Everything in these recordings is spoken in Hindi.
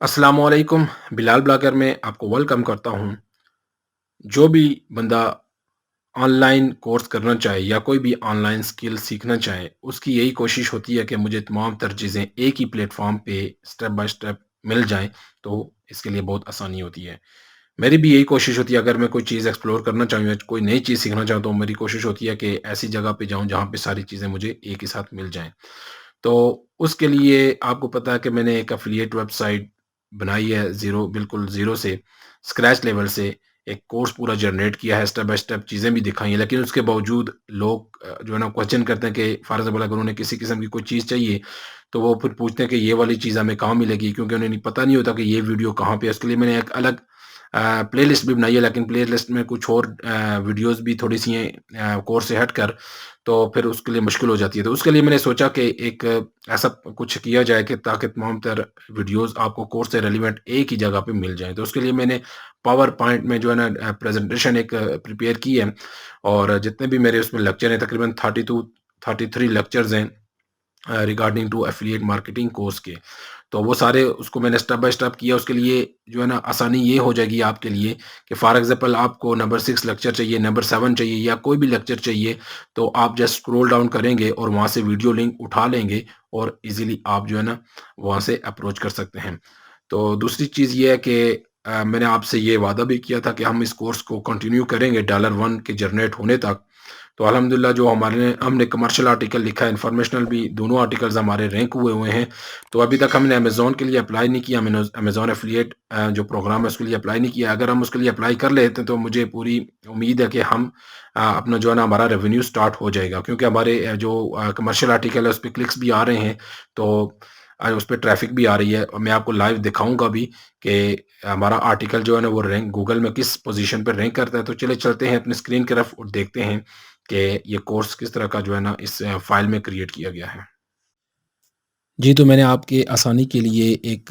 अस्सलामुअलैकुम। बिलाल ब्लॉगर में आपको वेलकम करता हूँ। जो भी बंदा ऑनलाइन कोर्स करना चाहे या कोई भी ऑनलाइन स्किल सीखना चाहे, उसकी यही कोशिश होती है कि मुझे तमाम तर चीज़ें एक ही प्लेटफ़ॉर्म पे स्टेप बाय स्टेप मिल जाएँ, तो इसके लिए बहुत आसानी होती है। मेरी भी यही कोशिश होती है, अगर मैं कोई चीज़ एक्सप्लोर करना चाहूँ या कोई नई चीज़ सीखना चाहूँ, तो मेरी कोशिश होती है कि ऐसी जगह पे जाऊँ जहाँ पे सारी चीज़ें मुझे एक ही साथ मिल जाएँ। तो उसके लिए आपको पता है कि मैंने एक एफ़िलिएट वेबसाइट बनाई है, बिल्कुल ज़ीरो से, स्क्रैच लेवल से, एक कोर्स पूरा जनरेट किया है, स्टेप बाय स्टेप चीज़ें भी दिखाई हैं। लेकिन उसके बावजूद लोग जो है ना क्वेश्चन करते हैं कि फॉर एग्ज़ाम्पल अगर उन्हें किसी किस्म की कोई चीज़ चाहिए, तो वो फिर पूछते हैं कि ये वाली चीज़ हमें कहाँ मिलेगी? क्योंकि उन्हें पता नहीं होता कि ये वीडियो कहाँ पे है। उसके लिए मैंने एक अलग प्लेलिस्ट भी बनाई है, लेकिन प्लेलिस्ट में कुछ और वीडियोज़ भी थोड़ी-सी हैं कोर्स से हटकर, तो फिर उसके लिए मुश्किल हो जाती है। तो उसके लिए मैंने सोचा कि एक ऐसा कुछ किया जाए कि ताकि तमाम तर वीडियोज़ आपको कोर्स से रिलेवेंट एक ही जगह पे मिल जाएँ। तो उसके लिए मैंने पावर पॉइंट में जो है ना प्रेज़ेंटेशन एक प्रिपेयर की है, और जितने भी मेरे उसमें लेक्चर हैं, तकरीबन 32 33 लेक्चर्स हैं regarding to affiliate marketing course के। तो वो सारे उसको मैंने स्टेप बाय स्टेप किया। उसके लिए जो है ना आसानी ये हो जाएगी आपके लिए कि फॉर एग्ज़ाम्पल आपको नंबर 6 लेक्चर चाहिए, नंबर 7 चाहिए या कोई भी लेक्चर चाहिए, तो आप जस्ट स्क्रॉल डाउन करेंगे और वहाँ से वीडियो लिंक उठा लेंगे और ईज़िली आप जो है ना वहाँ से अप्रोच कर सकते हैं। तो दूसरी चीज़ ये है कि मैंने आपसे ये वादा भी किया था कि हम इस कोर्स को कंटिन्यू करेंगे $1 के जनरेट होने तक। तो अल्हम्दुलिल्लाह जो हमने कमर्शियल आर्टिकल लिखा है, इन्फॉर्मेशनल भी, दोनों आर्टिकल्स हमारे रैंक हुए हुए हैं। तो अभी तक हमने अमेज़न के लिए अप्लाई नहीं किया, मैंने अमेज़न एफ़िलिएट जो प्रोग्राम है उसके लिए अप्लाई नहीं किया। अगर हम उसके लिए अप्लाई कर लेते हैं तो मुझे पूरी उम्मीद है कि हम अपना जो है ना हमारा रेवेन्यू स्टार्ट हो जाएगा, क्योंकि हमारे जो कमर्शियल आर्टिकल है उस पे क्लिक्स भी आ रहे हैं। तो उस पे ट्रैफ़िक भी आ रही है, और मैं आपको लाइव दिखाऊँगा भी कि हमारा आर्टिकल जो है ना वो रैंक गूगल में किस पोज़ीशन पे रैंक करता है। तो चलिए चलते हैं अपनी स्क्रीन की तरफ और देखते हैं कि ये कोर्स किस तरह का जो है ना इस फ़ाइल में क्रिएट किया गया है। जी, तो मैंने आपके आसानी के लिए एक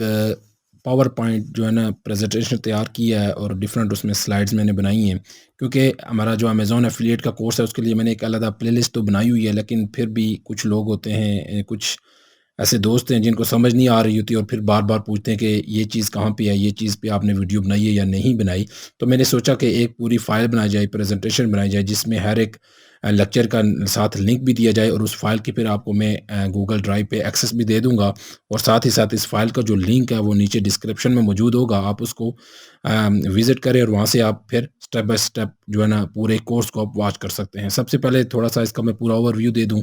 पावर पॉइंट जो है ना प्रेज़ेंटेशन तैयार किया है, और डिफरेंट उसमें स्लाइड्स मैंने बनाई हैं। क्योंकि हमारा जो अमेज़न एफ़िलिएट का कोर्स है उसके लिए मैंने एक अलग प्लेलिस्ट तो बनाई हुई है, लेकिन फिर भी कुछ लोग होते हैं, कुछ ऐसे दोस्त हैं जिनको समझ नहीं आ रही होती और फिर बार-बार पूछते हैं कि ये चीज़ कहाँ पे है, ये चीज़ पे आपने वीडियो बनाई है या नहीं बनाई। तो मैंने सोचा कि एक पूरी फ़ाइल बनाई जाए, प्रेज़ेंटेशन बनाई जाए, जिसमें हर एक लेक्चर का साथ लिंक भी दिया जाए, और उस फ़ाइल की फिर आपको मैं गूगल ड्राइव पे एक्सेस भी दे दूँगा, और साथ ही साथ इस फ़ाइल का जो लिंक है वो नीचे डिस्क्रिप्शन में मौजूद होगा। आप उसको विज़िट करें और वहाँ से आप फिर स्टेप बाय स्टेप जो है ना पूरे कोर्स को आप वॉच कर सकते हैं। सबसे पहले थोड़ा-सा इसका मैं पूरा ओवरव्यू दे दूँ।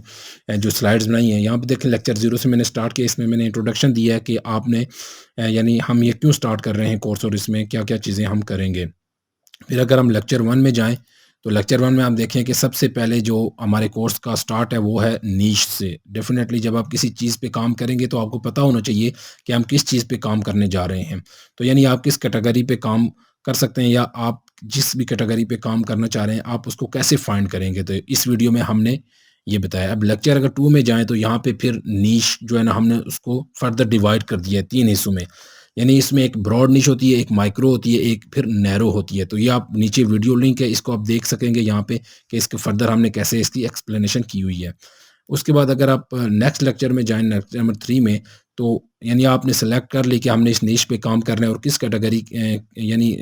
जो स्लाइड्स बनाई हैं, यहाँ पे देखें लेक्चर 0 से मैंने स्टार्ट किया। इसमें मैंने इंट्रोडक्शन दिया है कि आपने यानी हम ये क्यों स्टार्ट कर रहे हैं कोर्स, और इसमें क्या-क्या चीज़ें हम करेंगे। फिर अगर हम लेक्चर 1 में जाएँ, तो लेक्चर 1 में आप देखें कि सबसे पहले जो हमारे कोर्स का स्टार्ट है वो है नीश से। डेफ़िनेटली जब आप किसी चीज़ पे काम करेंगे तो आपको पता होना चाहिए कि हम किस चीज़ पे काम करने जा रहे हैं। तो यानी आप किस कैटेगरी पे काम कर सकते हैं, या आप जिस भी कैटेगरी पे काम करना चाह रहे हैं, आप उसको कैसे फाइंड करेंगे। तो इस वीडियो में हमने ये बताया। अब लेक्चर अगर 2 में जाएँ, तो यहाँ पे फिर नीश जो है ना हमने उसको फर्दर डिवाइड कर दिया है 3 हिस्सों में। यानी इसमें एक ब्रॉड निश होती है, एक माइक्रो होती है, एक फिर नैरो होती है। तो ये आप नीचे वीडियो लिंक है, इसको आप देख सकेंगे यहाँ पे कि इसके फर्दर हमने कैसे इसकी एक्सप्लेनेशन की हुई है। उसके बाद अगर आप नेक्स्ट लेक्चर में जाएँ, लेक्चर नंबर 3 में, तो यानी आपने सेलेक्ट कर ली कि हमने इस निश पे काम करना है, और किस कैटेगरी यानी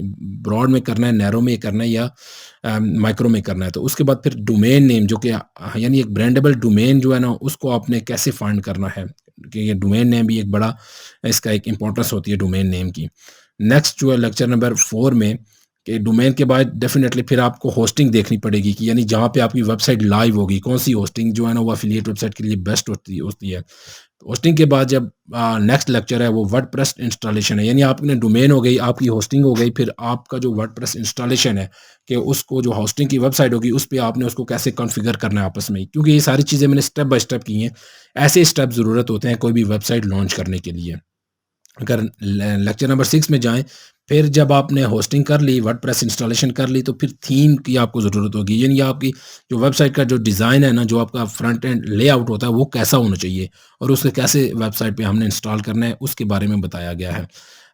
ब्रॉड में करना है, नैरो में करना है, या माइक्रो में करना है। तो उसके बाद फिर डोमेन नेम, जो कि यानी एक ब्रांडेबल डोमेन जो है ना उसको आपने कैसे फाइंड करना है, कि ये डोमेन नेम भी एक बड़ा इसका एक इम्पोर्टेंस होती है डोमेन नेम की। नेक्स्ट जो है लेक्चर नंबर 4 में, कि डोमेन के बाद डेफ़िनेटली फिर आपको होस्टिंग देखनी पड़ेगी, कि यानी जहाँ पे आपकी वेबसाइट लाइव होगी, कौन-सी होस्टिंग जो है ना वो एफ़िलिएट वेबसाइट के लिए बेस्ट होती होती है। होस्टिंग के बाद जब नेक्स्ट लेक्चर है वो वर्डप्रेस इंस्टॉलेशन है। यानी आपने डोमेन हो गई, आपकी होस्टिंग हो गई, फिर आपका जो वर्डप्रेस इंस्टॉलेशन है, कि उसको जो होस्टिंग की वेबसाइट होगी उस पे आपने उसको कैसे कॉन्फ़िगर करना है आपस में। क्योंकि ये सारी चीज़ें मैंने स्टेप बाय स्टेप की हैं। ऐसे स्टेप ज़रूरत होते हैं कोई भी वेबसाइट लॉन्च करने के लिए। अगर लेक्चर नंबर 6 में जाएँ, फिर जब आपने होस्टिंग कर ली, वर्डप्रेस इंस्टॉलेशन कर ली, तो फिर थीम की आपको ज़रूरत होगी। यानी आपकी जो वेबसाइट का जो डिज़ाइन है ना, जो आपका फ्रंट एंड लेआउट होता है, वो कैसा होना चाहिए, और उसे कैसे वेबसाइट पे हमने इंस्टॉल करना है, उसके बारे में बताया गया है।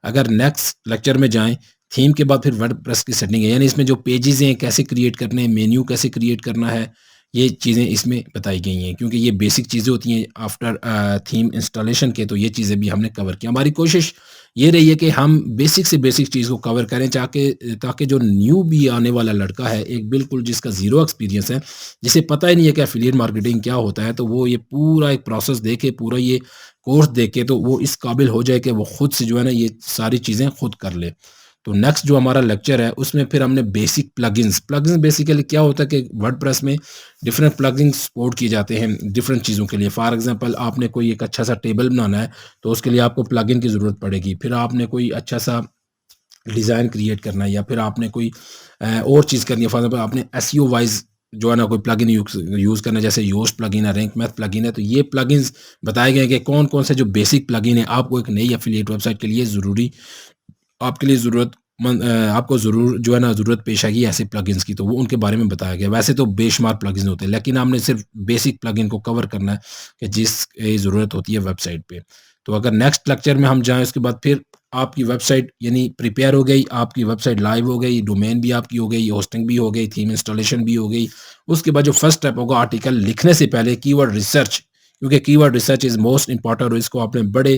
अगर नेक्स्ट लेक्चर में जाएँ, थीम के बाद फिर वर्डप्रेस की सेटिंग है, यानी इसमें जो पेजेज़ हैं, कैसे क्रिएट करने हैं, मेन्यू कैसे क्रिएट करना है, ये चीज़ें इसमें बताई गई हैं। क्योंकि ये बेसिक चीज़ें होती हैं आफ्टर थीम इंस्टॉलेशन के, तो ये चीज़ें भी हमने कवर की। हमारी कोशिश ये रही है कि हम बेसिक से बेसिक चीज़ को कवर करें ताकि जो न्यू भी आने वाला लड़का है, एक बिल्कुल जिसका ज़ीरो एक्सपीरियंस है, जिसे पता ही नहीं है कि एफ़िलिएट मार्केटिंग क्या होता है, तो वो ये पूरा एक प्रोसेस देखे, पूरा ये कोर्स देखे, तो वो इस काबिल हो जाए कि वो खुद से जो है ना ये सारी चीज़ें खुद कर ले। तो नेक्स्ट जो हमारा लेक्चर है उसमें फिर हमने बेसिक प्लगइन्स प्लगइन्स बेसिकली क्या होता है कि वर्डप्रेस में डिफरेंट प्लगइन्स सपोर्ट किए जाते हैं डिफरेंट चीज़ों के लिए। फॉर एग्जांपल आपने कोई एक अच्छा सा टेबल बनाना है, तो उसके लिए आपको प्लगइन की ज़रूरत पड़ेगी। फिर आपने कोई अच्छा सा डिज़ाइन क्रिएट करना है, या फिर आपने कोई और चीज़ करनी है, फॉर एग्जांपल आपने एसईओ वाइज़ जो है ना कोई प्लगइन यूज़ करना है, जैसे योस्ट प्लगइन है, रैंक मैथ प्लगइन है। तो ये प्लगइन्स बताए गए हैं कि कौन-कौन से जो बेसिक प्लगइन है आपको एक नई एफ़िलिएट वेबसाइट के लिए ज़रूरी आपके लिए आपको ज़रूर जो है ना ज़रूरत पेश आएगी ऐसे प्लगइन्स की, तो वो उनके बारे में बताया गया। वैसे तो बेशुमार प्लगइन्स होते हैं, लेकिन हमने सिर्फ बेसिक प्लगइन को कवर करना है कि जिसकी ज़रूरत होती है वेबसाइट पे। तो अगर नेक्स्ट लेक्चर में हम जाएँ, उसके बाद फिर आपकी वेबसाइट यानी प्रिपेयर हो गई, आपकी वेबसाइट लाइव हो गई, डोमेन भी आपकी हो गई, होस्टिंग भी हो गई, थीम इंस्टॉलेशन भी हो गई। उसके बाद जो फर्स्ट स्टेप होगा आर्टिकल लिखने से पहले कीवर्ड रिसर्च, क्योंकि keyword research is most important, और इसको आपने बड़े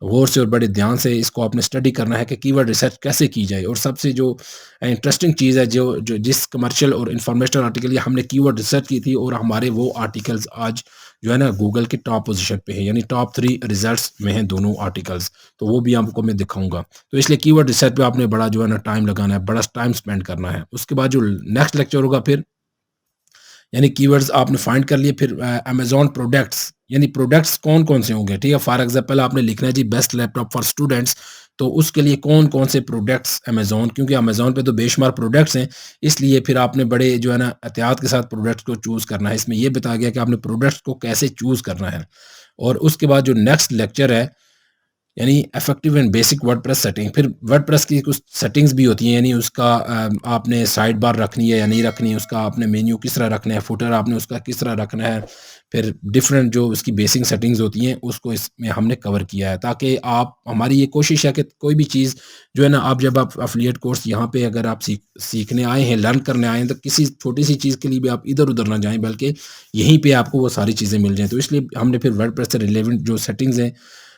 गौर से और बड़े ध्यान से इसको आपने स्टडी करना है कि कीवर्ड रिसर्च कैसे की जाए। और सबसे जो इंटरेस्टिंग चीज़ है, जो जो जिस कमर्शियल और इंफॉर्मेशनल आर्टिकल ये हमने कीवर्ड रिसर्च की थी, और हमारे वो आर्टिकल्स आज जो है ना गूगल के टॉप पोजीशन पे है, यानी टॉप 3 रिजल्ट्स में हैं दोनों आर्टिकल्स। तो वो भी आपको मैं दिखाऊँगा। तो इसलिए कीवर्ड रिसर्च पे आपने बड़ा जो है ना टाइम लगाना है, बड़ा टाइम स्पेंड करना है। उसके बाद जो नेक्स्ट लेक्चर होगा फिर, यानी कीवर्ड्स आपने फाइंड कर लिए, फिर अमेज़न प्रोडक्ट्स, यानी प्रोडक्ट्स कौन-कौन से होंगे, ठीक है? फॉर एग्ज़ाम्पल आपने लिखना है जी बेस्ट लैपटॉप फॉर स्टूडेंट्स, तो उसके लिए कौन-कौन से प्रोडक्ट्स अमेज़न, क्योंकि अमेज़न पे तो बेशुमार प्रोडक्ट्स हैं, इसलिए फिर आपने बड़े जो है ना एहतियात के साथ प्रोडक्ट्स को चूज़ करना है। इसमें ये बताया गया कि आपने प्रोडक्ट्स को कैसे चूज़ करना है। और उसके बाद जो नेक्स्ट लेक्चर है, यानी effective and basic WordPress setting. फिर वर्डप्रेस की कुछ सेटिंग्स भी होती हैं, यानी उसका आपने साइड बार रखनी है या नहीं रखनी है, उसका आपने मेन्यू किस तरह रखना है, फुटर आपने उसका किस तरह रखना है। फिर डिफरेंट जो उसकी बेसिक सेटिंग्स होती हैं उसको इसमें हमने कवर किया है, ताकि आप हमारी ये कोशिश है कि कोई भी चीज़ जो है ना, आप जब आप एफिलिएट कोर्स यहाँ पे अगर आप सीखने आए हैं, लर्न करने आए हैं, तो किसी छोटी सी चीज़ के लिए भी आप इधर उधर ना जाएं, बल्कि यहीं पे आपको वो सारी चीज़ें मिल जाएं। तो इसलिए हमने फिर वर्डप्रेस से रिलेवेंट जो सेटिंग्स हैं,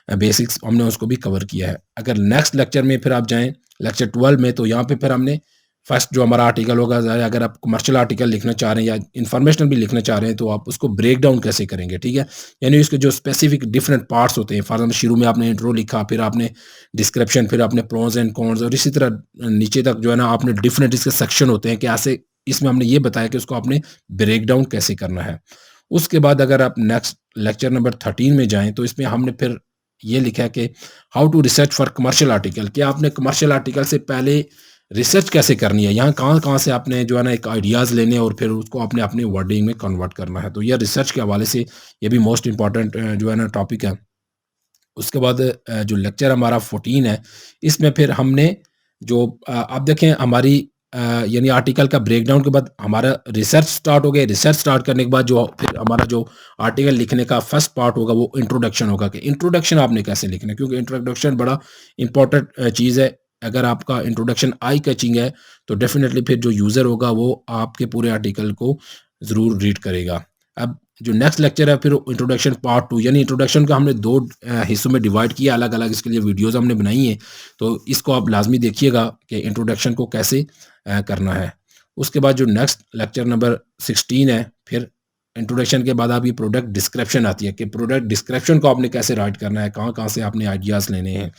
बेसिक्स, हमने उसको भी कवर किया है। अगर नेक्स्ट लेक्चर में फिर आप जाएँ लेक्चर 12 में, तो यहाँ पे फिर हमने फर्स्ट जो हमारा आर्टिकल होगा, अगर आप कमर्शियल आर्टिकल लिखना चाह रहे हैं या इन्फॉर्मेशनल भी लिखना चाह रहे हैं, तो आप उसको ब्रेक डाउन कैसे करेंगे, ठीक है? यानी उसके जो स्पेसिफिक डिफरेंट पार्ट्स होते हैं, फॉर एग्जाम्पल शुरू में आपने इंट्रो लिखा, फिर आपने डिस्क्रिप्शन, फिर आपने प्रोस एंड कॉन्स, और इसी तरह नीचे तक जो है ना आपने डिफरेंट इसके सेक्शन होते हैं कि ऐसे इसमें हमने ये बताया कि उसको आपने ब्रेक डाउन कैसे करना है। उसके बाद अगर आप नेक्स्ट लेक्चर नंबर 13 में जाएँ, तो इसमें हमने फिर ये लिखा है कि how to research for commercial article, कि आपने कमर्शियल आर्टिकल से पहले रिसर्च कैसे करनी है, यहाँ कहाँ-कहाँ से आपने जो है ना एक आइडियाज़ लेने और फिर उसको आपने अपने वर्डिंग में कन्वर्ट करना है। तो ये रिसर्च के हवाले से ये भी मोस्ट इम्पोर्टेंट जो है ना टॉपिक है। उसके बाद जो लेक्चर हमारा 14 है, इसमें फिर हमने जो आप देखें हमारी यानी आर्टिकल का ब्रेकडाउन के बाद हमारा रिसर्च स्टार्ट हो गया। रिसर्च स्टार्ट करने के बाद जो फिर हमारा जो आर्टिकल लिखने का फर्स्ट पार्ट होगा, वो इंट्रोडक्शन होगा कि इंट्रोडक्शन आपने कैसे लिखना है, क्योंकि इंट्रोडक्शन बड़ा इंपॉर्टेंट चीज़ है। अगर आपका इंट्रोडक्शन आई कैचिंग है, तो डेफिनेटली फिर जो यूज़र होगा वो आपके पूरे आर्टिकल को ज़रूर रीड करेगा। अब जो नेक्स्ट लेक्चर है फिर इंट्रोडक्शन पार्ट 2, यानी इंट्रोडक्शन का हमने 2 हिस्सों में डिवाइड किया अलग-अलग, इसके लिए वीडियोज़ हमने बनाई हैं। तो इसको आप लाज़मी देखिएगा कि इंट्रोडक्शन को कैसे करना है। उसके बाद जो नेक्स्ट लेक्चर नंबर 16 है, फिर इंट्रोडक्शन के बाद आपकी प्रोडक्ट डिस्क्रिप्शन आती है कि प्रोडक्ट डिस्क्रिप्शन को आपने कैसे राइट करना है, कहाँ-कहाँ से आपने आइडियाज़ लेने हैं।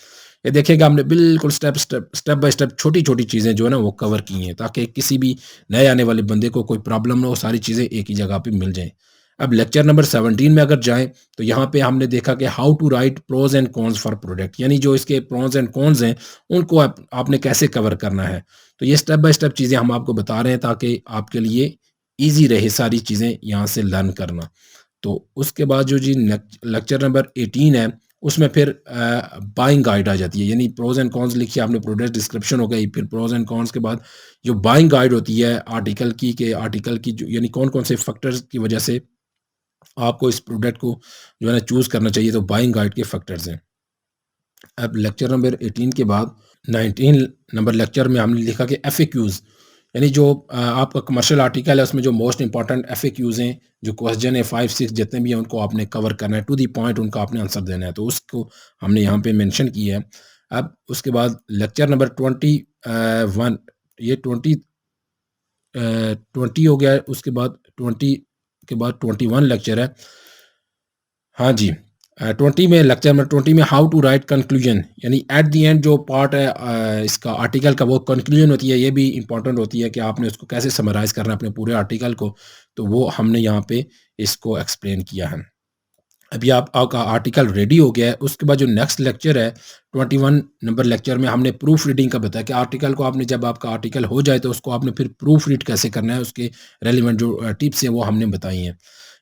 ये देखिएगा हमने बिल्कुल स्टेप बाय स्टेप छोटी-छोटी चीज़ें जो है ना वो कवर की हैं, ताकि किसी भी नए आने वाले बंदे को कोई प्रॉब्लम ना हो, सारी चीज़ें एक ही जगह पे मिल जाएँ। अब लेक्चर नंबर 17 में अगर जाएँ, तो यहाँ पे हमने देखा कि how to write pros and cons for product, यानी जो इसके प्रोज़ एंड कॉन्स हैं, उनको आपने कैसे कवर करना है। तो ये स्टेप बाय स्टेप चीज़ें हम आपको बता रहे हैं, ताकि आपके लिए ईज़ी रहे सारी चीज़ें यहाँ से लर्न करना। तो उसके बाद जो जी लेक्चर नंबर 18 है, उसमें फिर बाइंग गाइड आ जाती है, यानी प्रोज़ एंड कॉन्स लिखिए आपने, प्रोडक्ट डिस्क्रिप्शन हो गई, फिर प्रोज़ एंड कॉन्स के बाद जो बाइंग गाइड होती है आर्टिकल की, कि आर्टिकल की जो यानी कौन-कौन से फैक्टर्स की वजह से आपको इस प्रोडक्ट को जो है ना चूज़ करना चाहिए, तो बाइंग गाइड के फैक्टर्स हैं। अब लेक्चर नंबर 18 के बाद 19 नंबर लेक्चर में हमने लिखा कि एफएक्यूज़, यानी जो आपका कमर्शियल आर्टिकल है उसमें जो मोस्ट इंपॉर्टेंट एफएक्यूज़ हैं, जो क्वेश्चन है 5-6 जितने भी हैं उनको आपने कवर करना है, टू द पॉइंट उनका आपने आंसर देना है। तो उसको हमने यहाँ पे मेंशन किया है। अब उसके बाद लेक्चर नंबर 21, ये 20 हो गया है, उसके बाद 20 के बाद 21 लेक्चर है। हाँ जी, 20 में लेक्चर नंबर 20 में हाउ टू राइट कंक्लूजन, यानी एट द एंड जो पार्ट है इसका आर्टिकल का, वो कंक्लूजन होती है। ये भी इंपॉर्टेंट होती है कि आपने उसको कैसे समराइज़ करना है अपने पूरे आर्टिकल को, तो वो हमने यहाँ पे इसको एक्सप्लेन किया है। अभी आप आपका आर्टिकल रेडी हो गया है, उसके बाद जो नेक्स्ट लेक्चर है 21 नंबर लेक्चर में हमने प्रूफ रीडिंग का बताया कि आर्टिकल को आपने, जब आपका आर्टिकल हो जाए तो उसको आपने फिर प्रूफ रीड कैसे करना है, उसके रेलिवेंट जो टिप्स हैं वो हमने बताई हैं।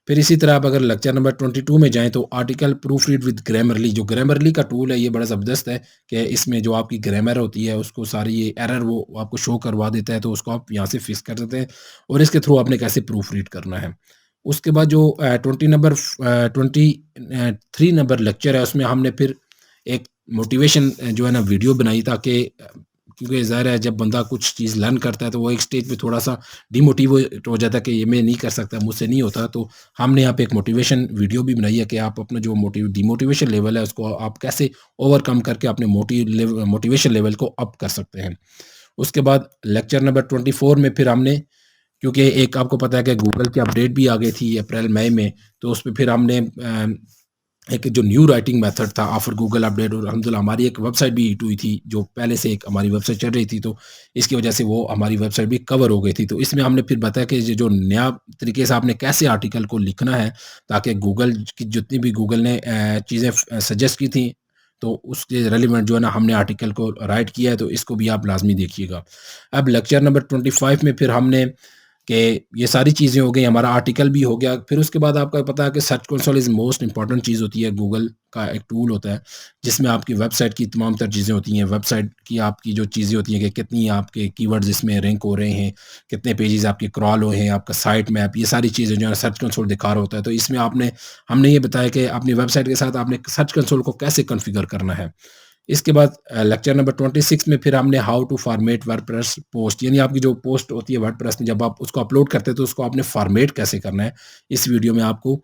फिर इसी तरह आप अगर लेक्चर नंबर 22 में जाएँ तो article proof read with Grammarly, जो ग्रामरली का टूल है ये बड़ा ज़बरदस्त है कि इसमें जो आपकी ग्रामर होती है उसको सारी ये एरर वो आपको शो करवा देता है, तो उसको आप यहाँ से फिक्स कर सकते हैं और इसके थ्रू आपने कैसे प्रूफ रीड करना है। उसके बाद जो 23 नंबर लेक्चर है उसमें हमने फिर एक मोटिवेशन जो है ना वीडियो बनाई, ताकि क्योंकि ज़ाहिर है जब बंदा कुछ चीज़ लर्न करता है तो वो एक स्टेज पे थोड़ा-सा डिमोटिवेट हो जाता है कि ये मैं नहीं कर सकता, मुझसे नहीं होता। तो हमने यहाँ पे एक मोटिवेशन वीडियो भी बनाई है कि आप अपना जो डिमोटिवेशन लेवल है उसको आप कैसे ओवरकम करके अपने मोटिवेशन लेवल को अप कर सकते हैं। उसके बाद लेक्चर नंबर 24 में फिर हमने, क्योंकि एक आपको पता है कि गूगल की अपडेट भी आ गई थी अप्रैल मई में, तो उसपे फिर हमने एक जो न्यू राइटिंग मेथड था आफ्टर गूगल अपडेट, और अल्हम्दुलिल्लाह हमारी एक वेबसाइट भी हिट हुई थी, जो पहले से एक हमारी वेबसाइट चल रही थी, तो इसकी वजह से वो हमारी वेबसाइट भी कवर हो गई थी। तो इसमें हमने फिर बताया कि ये जो नया तरीके से आपने कैसे आर्टिकल को लिखना है, ताकि गूगल की जितनी भी गूगल ने चीज़ें सजेस्ट की थी, तो उसके रेलिवेंट जो है ना हमने आर्टिकल को राइट किया है, तो इसको भी आप लाज़मी देखिएगा। अब लेक्चर नंबर 25 में फिर हमने कि ये सारी चीज़ें हो गई, हमारा आर्टिकल भी हो गया। फिर उसके बाद आपको पता है कि search console is most important चीज़ होती है, गूगल का एक टूल होता है, जिसमें आपकी वेबसाइट की तमाम तर चीज़ें होती हैं। वेबसाइट की आपकी जो चीज़ें होती हैं कि कितनी आपके कीवर्ड्स इसमें रैंक हो रहे हैं, कितने पेजेज़ आपके क्रॉल हुए हैं, आपका साइट मैप, ये सारी चीज़ें जो है सर्च कंसोल दिखा रहा होता है। तो इसमें हमने ये बताया कि अपनी वेबसाइट के साथ आपने सर्च कंसोल को कैसे कॉन्फ़िगर करना है। इसके बाद लेक्चर नंबर 26 में फिर हमने how to format WordPress post, यानी आपकी जो पोस्ट होती है वर्डप्रेस में, जब आप उसको अपलोड करते हैं तो उसको आपने फॉर्मेट कैसे करना है, इस वीडियो में आपको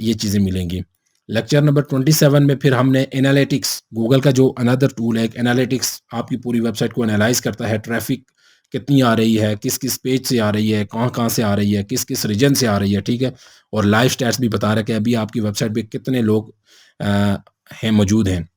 ये चीज़ें मिलेंगी। लेक्चर नंबर 27 में फिर हमने एनालिटिक्स, गूगल का जो अनदर टूल है, एक एनालिटिक्स आपकी पूरी वेबसाइट को एनालाइज करता है, ट्रैफिक कितनी आ रही है, किस किस पेज से आ रही है, कहाँ कहाँ से आ रही है, किस किस रीजन से आ रही है, ठीक है। और लाइव स्टैट्स भी बता रहा है कि अभी आपकी वेबसाइट पे कितने लोग हैं मौजूद हैं।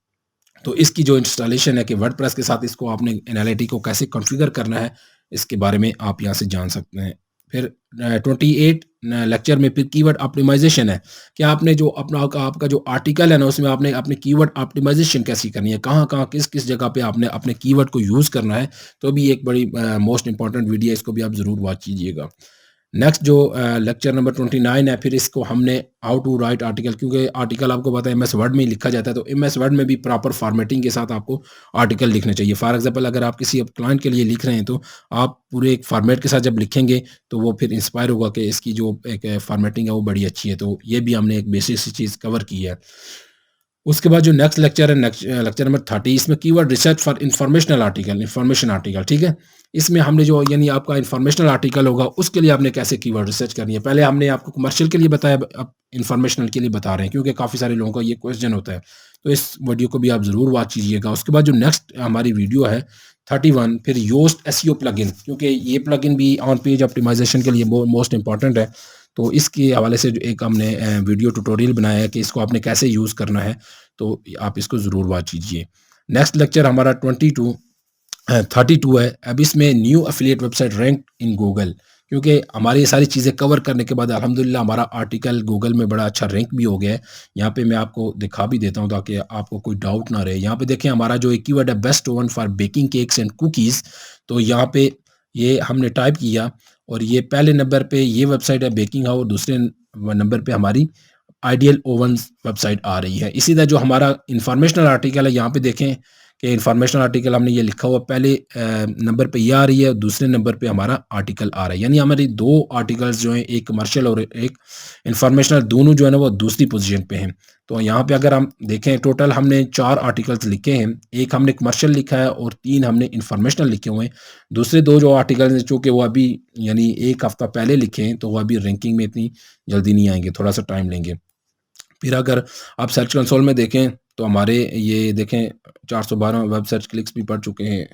तो इसकी जो इंस्टॉलेशन है कि वर्डप्रेस के साथ इसको आपने एनालिटिक को कैसे कॉन्फ़िगर करना है, इसके बारे में आप यहाँ से जान सकते हैं। फिर 28 लेक्चर में फिर कीवर्ड ऑप्टिमाइज़ेशन है कि आपने जो आपका जो आर्टिकल है ना, उसमें आपने अपनी कीवर्ड ऑप्टिमाइज़ेशन कैसी करनी है, कहाँ-कहाँ, किस-किस जगह पे आपने अपने कीवर्ड को यूज़ करना है। तो भी एक बड़ी मोस्ट इम्पोर्टेंट वीडियो है, इसको भी आप ज़रूर वॉच कीजिएगा। नेक्स्ट जो लेक्चर नंबर 29 है, फिर इसको हमने हाउ टू राइट आर्टिकल, क्योंकि आर्टिकल आपको पता है एमएस वर्ड में ही लिखा जाता है, तो एमएस वर्ड में भी प्रॉपर फॉर्मेटिंग के साथ आपको आर्टिकल लिखने चाहिए। फॉर एग्जांपल अगर आप किसी क्लाइंट के लिए लिख रहे हैं, तो आप पूरे एक फॉर्मेट के साथ जब लिखेंगे तो वो फिर इंस्पायर होगा कि इसकी जो एक फॉर्मेटिंग है वो बड़ी अच्छी है। तो ये भी हमने एक बेसिक सी चीज़ कवर की है। उसके बाद जो नेक्स्ट लेक्चर है, लेक्चर नंबर 30, इसमें keyword research for informational article, information article, ठीक है। इसमें हमने जो, यानी आपका इन्फॉर्मेशनल आर्टिकल होगा उसके लिए आपने कैसे कीवर्ड रिसर्च करनी है। पहले हमने आपको कमर्शियल के लिए बताया, अब इन्फॉर्मेशनल के लिए बता रहे हैं, क्योंकि काफ़ी सारे लोगों का ये क्वेश्चन होता है। तो इस वीडियो को भी आप ज़रूर वॉच कीजिएगा। उसके बाद जो नेक्स्ट हमारी वीडियो है 31, फिर योस्ट एसईओ प्लगइन, क्योंकि ये प्लगइन भी ऑन पेज ऑप्टिमाइजेशन के लिए मोस्ट इंपॉर्टेंट है। तो इसके हवाले से जो एक हमने वीडियो ट्यूटोरियल बनाया है कि इसको आपने कैसे यूज़ करना है, तो आप इसको ज़रूर वॉच कीजिए। नेक्स्ट लेक्चर हमारा 32 है। अब इसमें new affiliate website rank in Google, क्योंकि हमारी ये सारी चीज़ें कवर करने के बाद अल्हम्दुलिल्लाह हमारा आर्टिकल गूगल में बड़ा अच्छा रैंक भी हो गया है। यहाँ पे मैं आपको दिखा भी देता हूँ ताकि आपको कोई डाउट ना रहे। यहाँ पे देखें हमारा जो एक कीवर्ड है best oven for baking cakes and cookies, तो यहाँ पे ये हमने टाइप किया और ये पहले नंबर पे ये वेबसाइट है बेकिंग हाउस, दूसरे नंबर पे हमारी आइडियल ओवन्स वेबसाइट आ रही है। इसी तरह जो हमारा इन्फॉर्मेशनल आर्टिकल है, यहाँ पे देखें कि इन्फॉर्मेशनल आर्टिकल हमने ये लिखा हुआ पहले नंबर पे ये आ रही है, दूसरे नंबर पे हमारा आर्टिकल आ रहा है। यानी हमारी 2 आर्टिकल्स जो हैं, एक कमर्शियल और एक इन्फॉर्मेशनल, दोनों जो है ना वो दूसरी पोज़ीशन पे हैं। तो यहाँ पे अगर हम देखें टोटल हमने 4 आर्टिकल्स लिखे हैं, एक हमने कमर्शियल लिखा है और 3 हमने इन्फॉर्मेशनल लिखे हुए हैं। दूसरे 2 जो आर्टिकल्स हैं, चूँकि वो अभी यानी 1 हफ़्ता पहले लिखे हैं, तो वो अभी रैंकिंग में इतनी जल्दी नहीं आएँगे, थोड़ा-सा टाइम लेंगे। फिर अगर आप सर्च कंसोल में देखें तो हमारे ये देखें 412 वेब सर्च क्लिक्स भी पड़ चुके हैं।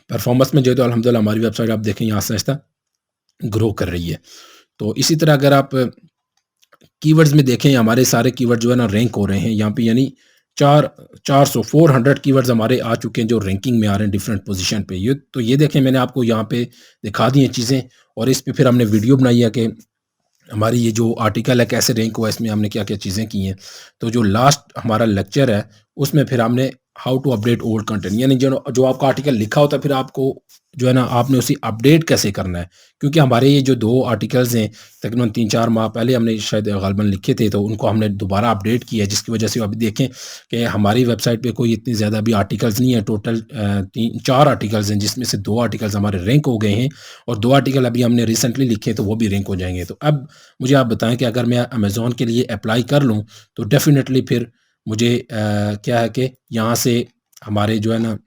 परफॉर्मेंस में जो है तो अल्हम्दुलिल्लाह हमारी वेबसाइट आप देखें यहाँ आहिस्ता-आहिस्ता ग्रो कर रही है। तो इसी तरह अगर आप कीवर्ड्स में देखें हमारे सारे कीवर्ड जो है ना रैंक हो रहे हैं यहाँ पे, यानी 400 कीवर्ड्स हमारे आ चुके हैं जो रैंकिंग में आ रहे हैं डिफरेंट पोजीशन पे। ये देखें मैंने आपको यहाँ पे दिखा दी हैं चीज़ें, और इस पे फिर हमने वीडियो बनाई है कि हमारी ये जो आर्टिकल है कैसे रैंक हुआ, इसमें हमने क्या-क्या चीज़ें की हैं। तो जो लास्ट हमारा लेक्चर है उसमें फिर हमने how to update old content, यानी जो जो आपका आर्टिकल लिखा होता है फिर आपको जो है ना आपने उसे अपडेट कैसे करना है। क्योंकि हमारे ये जो 2 आर्टिकल्स हैं तकरीबन 3-4 माह पहले हमने शायद ग़ालिबन लिखे थे, तो उनको हमने दोबारा अपडेट किया है, जिसकी वजह से अभी देखें कि हमारी वेबसाइट पे कोई इतनी ज़्यादा अभी आर्टिकल्स नहीं है। टोटल 3-4 आर्टिकल्स हैं, जिसमें से 2 आर्टिकल्स हमारे रैंक हो गए हैं और 2 आर्टिकल अभी हमने रिसेंटली लिखे तो वो भी रैंक हो जाएँगे। तो अब मुझे आप बताएँ कि अगर मैं अमेज़न के लिए अप्लाई कर लूँ तो डेफ़िनेटली फिर मुझे क्या है कि यहाँ से हमारे जो है ना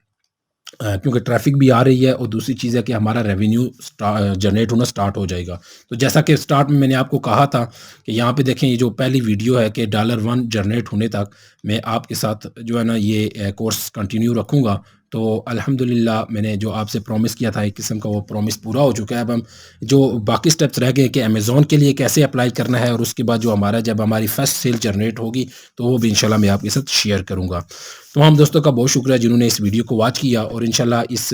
क्योंकि ट्रैफ़िक भी आ रही है और दूसरी चीज़ है कि हमारा रेवेन्यू जनरेट होना स्टार्ट हो जाएगा। तो जैसा कि स्टार्ट में मैंने आपको कहा था कि यहाँ पे देखें ये जो पहली वीडियो है कि $1 जनरेट होने तक मैं आपके साथ जो है ना ये कोर्स कंटिन्यू रखूँगा। तो अल्हम्दुलिल्लाह मैंने जो आपसे प्रॉमिस किया था एक किस्म का वो प्रॉमिस पूरा हो चुका है। अब हम जो बाकी स्टेप्स रह गए कि अमेज़न के लिए कैसे अप्लाई करना है, और उसके बाद जो हमारा जब हमारी फर्स्ट सेल जनरेट होगी तो वो भी इंशाल्लाह मैं आपके साथ शेयर करूँगा। तो हम दोस्तों का बहुत शुक्रिया जिन्होंने इस वीडियो को वॉच किया, और इंशाल्लाह इस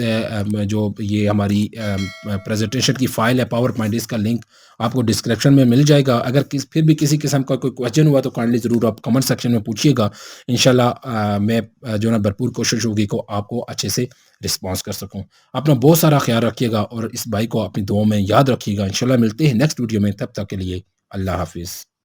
जो ये हमारी प्रेजेंटेशन की फ़ाइल है पावर पॉइंट, इसका लिंक आपको डिस्क्रिप्शन में मिल जाएगा। अगर फिर भी किसी किस्म का कोई क्वेश्चन हुआ तो काइंडली ज़रूर आप कमेंट सेक्शन में पूछिएगा। इंशाल्लाह मैं जो है ना भरपूर कोशिश होगी को आपको अच्छे से रिस्पॉन्स कर सकूँ। अपना बहुत सारा ख्याल रखिएगा और इस भाई को अपनी दुआओं में याद रखिएगा। इंशाल्लाह मिलते हैं नेक्स्ट वीडियो में, तब तक के लिए अल्लाह हाफ़िज़।